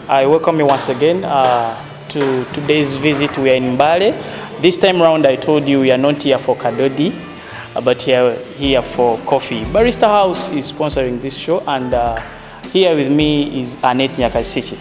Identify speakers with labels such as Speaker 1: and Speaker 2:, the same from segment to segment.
Speaker 1: I welcome you once again to today's visit. We are in Mbale. This time around, I told you we are not here for Kadodi, but here for coffee. Barista House is sponsoring this show, and here with me is Annette Nyakasichi.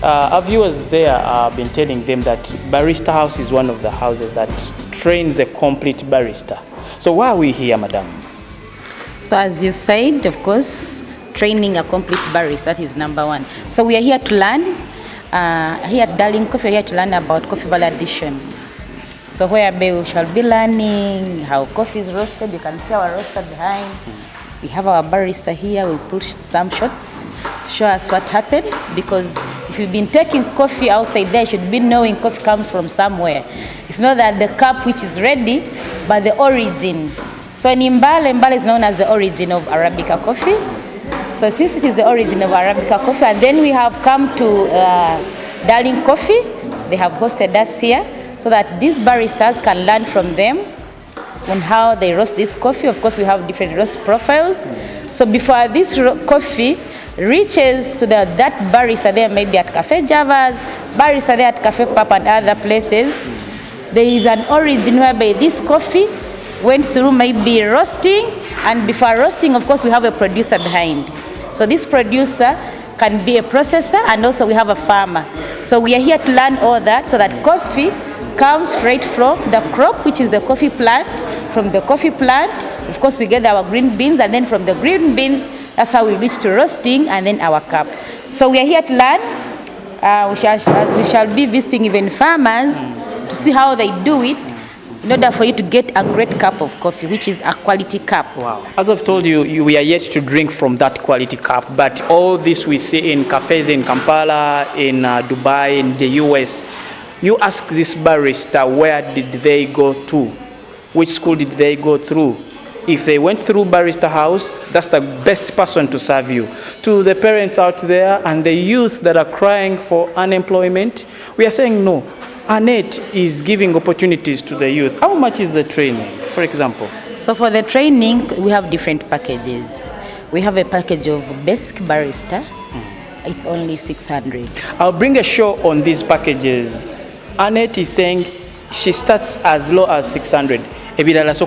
Speaker 1: Our viewers there have been telling them that Barista House is one of the houses that trains a complete barista. So why are we here, madam?
Speaker 2: So as you've said, of course, training a complete barista, that is number one. So we are here to learn. Here at Darling Coffee, we are here to learn about coffee value addition. So whereby we shall be learning how coffee is roasted. You can see our roaster behind. We have our barista here. We'll push some shots to show us what happens, because if you've been taking coffee outside there, you should be knowing coffee comes from somewhere. It's not that the cup which is ready, but the origin. So in Mbale is known as the origin of Arabica coffee. So since it is the origin of Arabica coffee, and then we have come to Darling Coffee, they have hosted us here so that these baristas can learn from them on how they roast this coffee. Of course, we have different roast profiles. So before this coffee reaches to that barista there, maybe at Cafe Java's, barista there at Cafe Papa and other places, there is an origin whereby this coffee went through maybe roasting, and before roasting, of course, we have a producer behind. So this producer can be a processor, and also we have a farmer. So we are here to learn all that, so that coffee comes straight from the crop, which is the coffee plant. From the coffee plant, of course, we get our green beans, and then from the green beans, that's how we reach to roasting, and then our cup. So we are here to learn. We shall be visiting even farmers to see how they do it, in order for you to get a great cup of coffee, which is a quality cup.
Speaker 1: Wow. As I've told you, we are yet to drink from that quality cup, but all this we see in cafes in Kampala, in Dubai, in the US. You ask this barista, where did they go to? Which school did they go through? If they went through Barista House, that's the best person to serve you. To the parents out there and the youth that are crying for unemployment, we are saying no. Annette is giving opportunities to the youth. How much is the training, for example?
Speaker 2: So for the training, we have different packages. We have a package of basic barista. It's only 600.
Speaker 1: I'll bring a show on these packages. Annette is saying she starts as low as 600. As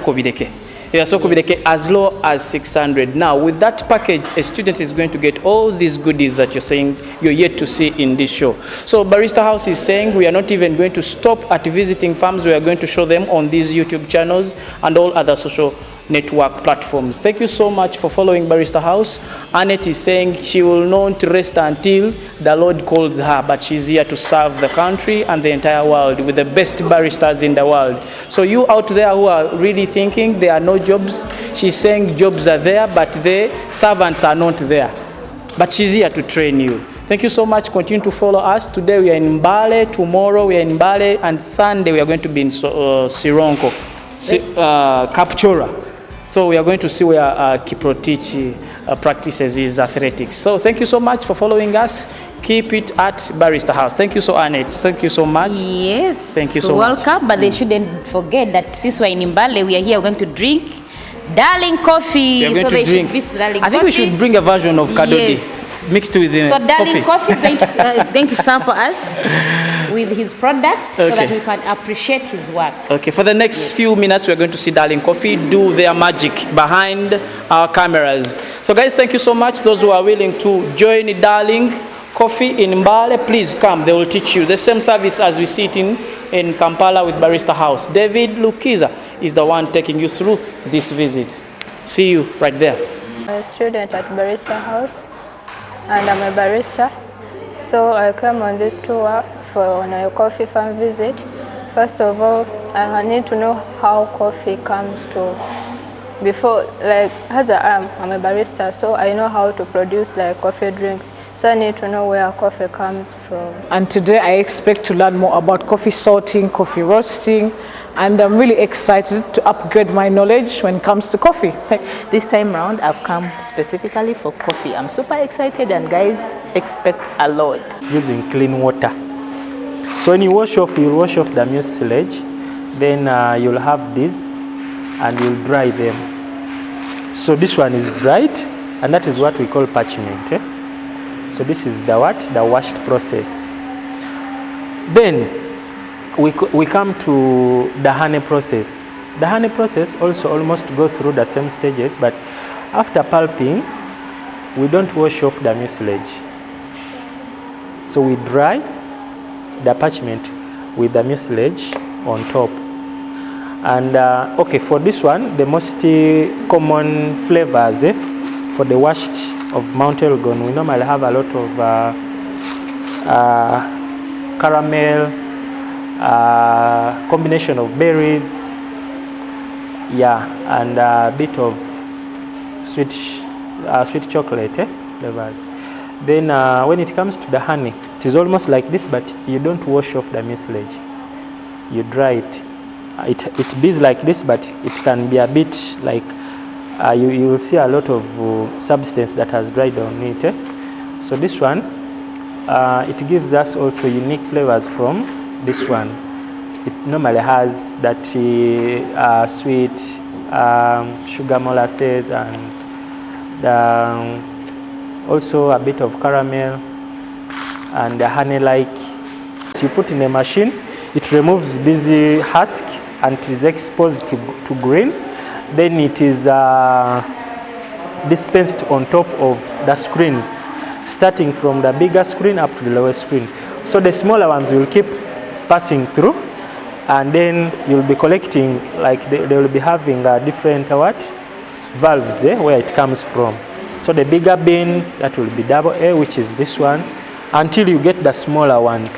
Speaker 1: low as 600. Now, with that package, a student is going to get all these goodies that you're saying you're yet to see in this show. So Barista House is saying we are not even going to stop at visiting farms. We are going to show them on these YouTube channels and all other social network platforms. Thank you so much for following Barista House. Annette is saying she will not rest until the Lord calls her, but she's here to serve the country and the entire world with the best baristas in the world. So you out there who are really thinking there are no jobs, she's saying jobs are there, but the servants are not there. But she's here to train you. Thank you so much. Continue to follow us. Today we are in Mbale, tomorrow we are in Mbale, and Sunday we are going to be in Sironko, Kapchora. So we are going to see where Kiprotich practices his athletics. So thank you so much for following us. Keep it at Barista House. Thank you so Annette. Thank you so much.
Speaker 2: Yes.
Speaker 1: Thank you so
Speaker 2: much. Welcome, but they shouldn't forget that since we're in Mbale, we are here, we're going to drink Darling Coffee.
Speaker 1: We are going to drink.
Speaker 2: I
Speaker 1: think we should bring a version of Kadodi. Yes. Mixed with the
Speaker 2: So Darling Coffee is going to sample us with his product, so that we can appreciate his work.
Speaker 1: Okay, for the next few minutes, we're going to see Darling Coffee do their magic behind our cameras. So guys, thank you so much. Those who are willing to join Darling Coffee in Mbale, please come. They will teach you the same service as we see it in Kampala with Barista House. David Lukiza is the one taking you through these visits. See you right there.
Speaker 3: I'm a student at Barista House, and I'm a barista. So I came on this tour on a coffee farm visit. First of all, I need to know how coffee comes to. Before, like as I'm a barista, so I know how to produce like coffee drinks. So I need to know where coffee comes from.
Speaker 4: And today I expect to learn more about coffee sorting, coffee roasting, and I'm really excited to upgrade my knowledge when it comes to coffee.
Speaker 5: This time round, I've come specifically for coffee. I'm super excited, and guys, expect a lot.
Speaker 1: Using clean water. So when you wash off the mucilage, then you'll have this and you'll dry them. So this one is dried, and that is what we call parchment. So this is the washed process. Then we come to the honey process. The honey process also almost go through the same stages, but after pulping, we don't wash off the mucilage. So we dry the parchment with the mucilage on top. And okay, for this one, the most common flavors for the washed of Mount Elgon, we normally have a lot of caramel, combination of berries, yeah, and a bit of sweet chocolate flavors. Then when it comes to the honey, it is almost like this, but you don't wash off the mucilage. You dry it. It is like this, but it can be a bit like you will see a lot of substance that has dried on it. So this one, it gives us also unique flavors from this one. It normally has that sweet sugar molasses and also a bit of caramel and the honey-like. So you put in a machine, it removes this husk and it is exposed to grain. Then it is dispensed on top of the screens, starting from the bigger screen up to the lower screen. So the smaller ones will keep passing through, and then you'll be collecting, like they will be having different valves where it comes from. So the bigger bin, that will be double A, which is this one, until you get the smaller one.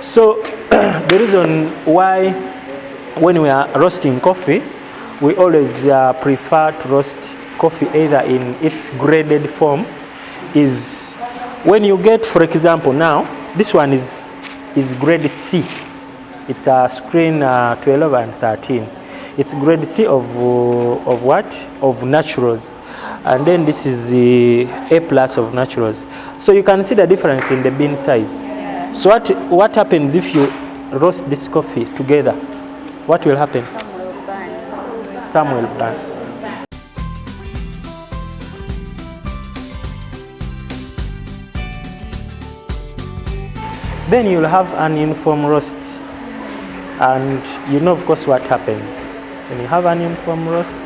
Speaker 1: So the reason why when we are roasting coffee, we always prefer to roast coffee either in its graded form is when you get, for example, now this one is grade C. It's a screen 12 and 13. It's grade C of what? Of naturals. And then this is the A plus of naturals. So you can see the difference in the bean size. So what happens if you roast this coffee together? What will happen? Some will burn. Then you'll have an uniform roast. And you know, of course, what happens. When you have an uniform roast,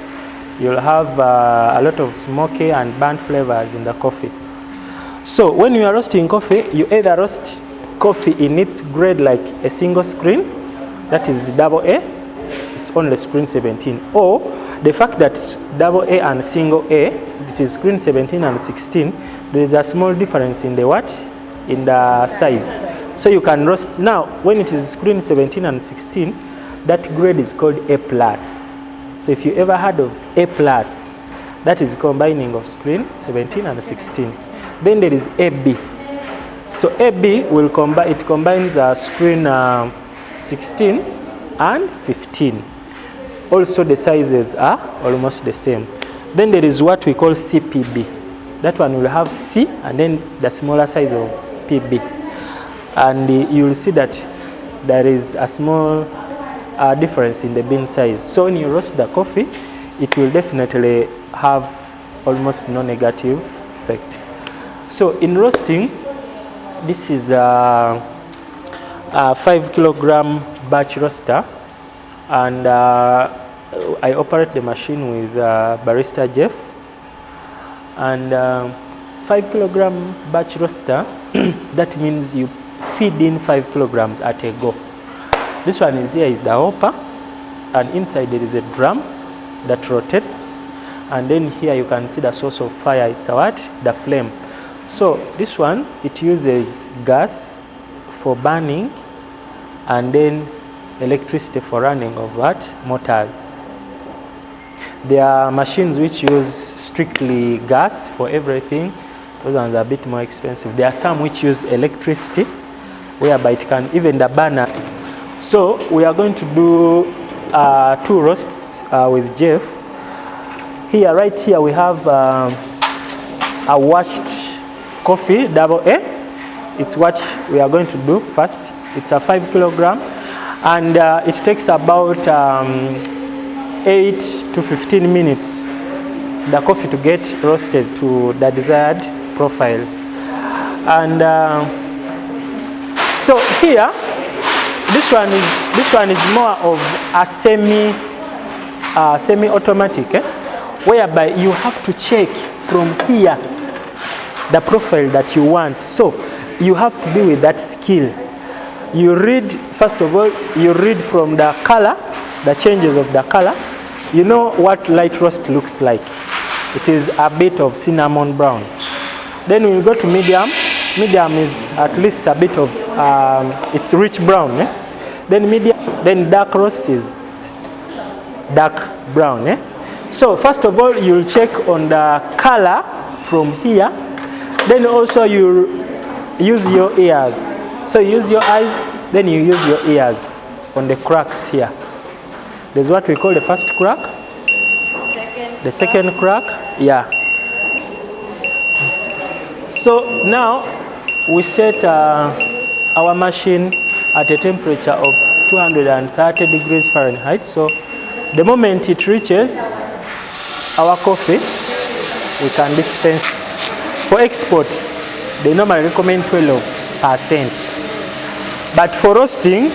Speaker 1: you'll have a lot of smoky and burnt flavors in the coffee. So when you are roasting coffee, you either roast coffee in its grade like a single screen, that is double A, it's only screen 17, or the fact that double A and single A, it is screen 17 and 16, there is a small difference in the in the size. So you can roast, now when it is screen 17 and 16, that grade is called A plus. So if you ever heard of A plus, that is combining of screen 17 and 16. Then there is AB. So AB will combines screen 16 and 15. Also the sizes are almost the same. Then there is what we call CPB. That one will have C and then the smaller size of PB. And you will see that there is a small difference in the bean size. So when you roast the coffee, it will definitely have almost no negative effect. So in roasting, this is a 5 kilogram batch roaster, and I operate the machine with Barista Jeff. And 5 kilogram batch roaster, that means you feed in 5 kilograms at a go. This one is here is the hopper, and inside there is a drum that rotates, and then here you can see the source of fire. It's the flame. So this one, it uses gas for burning and then electricity for running of motors. There are machines which use strictly gas for everything. Those ones are a bit more expensive. There are some which use electricity, whereby it can, even the burner. So we are going to do 2 roasts with Jeff. Here, right here, we have a washed coffee, double A. It's what we are going to do first. It's a 5 kilogram, and it takes about 8 to 15 minutes the coffee to get roasted to the desired profile. And so here, this one is more of a semi-automatic, whereby you have to check from here the profile that you want. So you have to be with that skill. You read, first of all, you read from the color, the changes of the color. You know what light roast looks like. It is a bit of cinnamon brown. Then we go to medium. Medium is at least a bit of, it's rich brown. Then medium, then dark roast is dark brown. So first of all, you'll check on the color from here. Then also you use your ears. So you use your eyes, then you use your ears on the cracks here. There's what we call the first crack. The second crack, yeah. So now we set our machine at a temperature of 230 degrees Fahrenheit. So the moment it reaches our coffee, we can dispense. For export, they normally recommend 12%. But for roasting,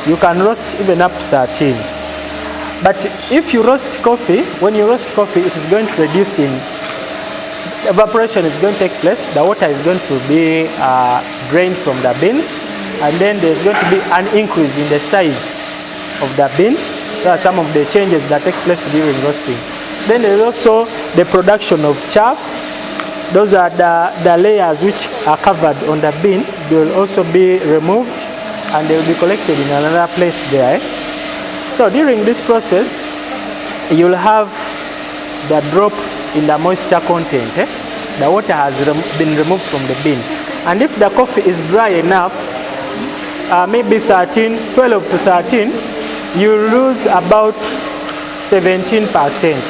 Speaker 1: you can roast even up to 13. But if you roast coffee, when you roast coffee, it is going to reduce in, evaporation is going to take place, the water is going to be drained from the beans, and then there's going to be an increase in the size of the bean. There are some of the changes that take place during roasting. Then there's also the production of chaff. Those are the layers which are covered on the bean. They will also be removed and they will be collected in another place there. So during this process, you'll have the drop in the moisture content. The water has been removed from the bean. And if the coffee is dry enough, maybe 12 to 13, you lose about 17%.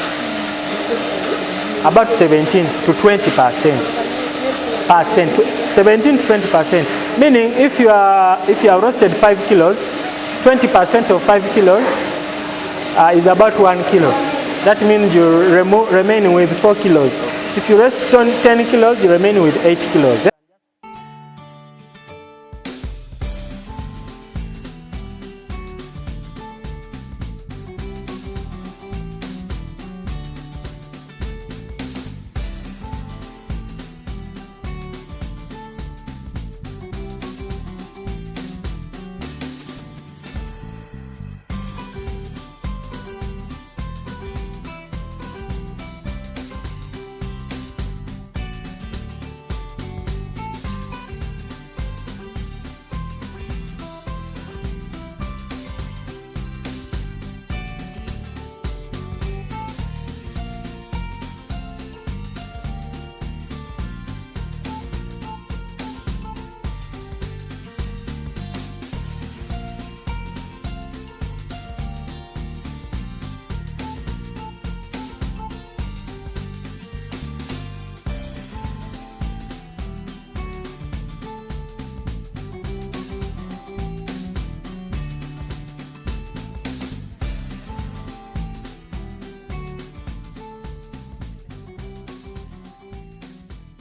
Speaker 1: About 17 to 20%. 17 to 20%. Meaning if you have roasted 5 kilos, 20% of 5 kilos is about 1 kilo. That means you remain with 4 kilos. If you roast 10 kilos, you remain with 8 kilos.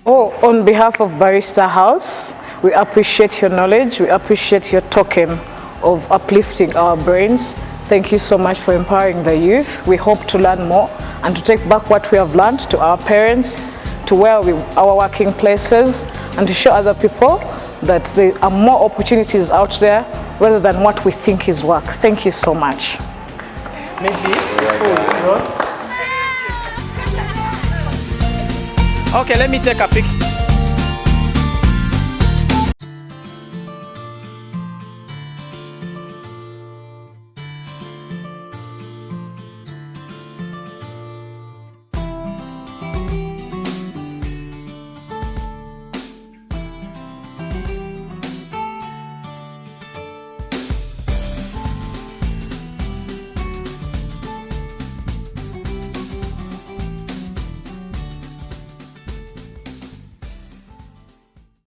Speaker 4: Oh, on behalf of Barista House, we appreciate your knowledge, we appreciate your token of uplifting our brains. Thank you so much for empowering the youth. We hope to learn more and to take back what we have learned to our parents, to our working places, and to show other people that there are more opportunities out there rather than what we think is work. Thank you so much.
Speaker 1: Okay, let me take a picture.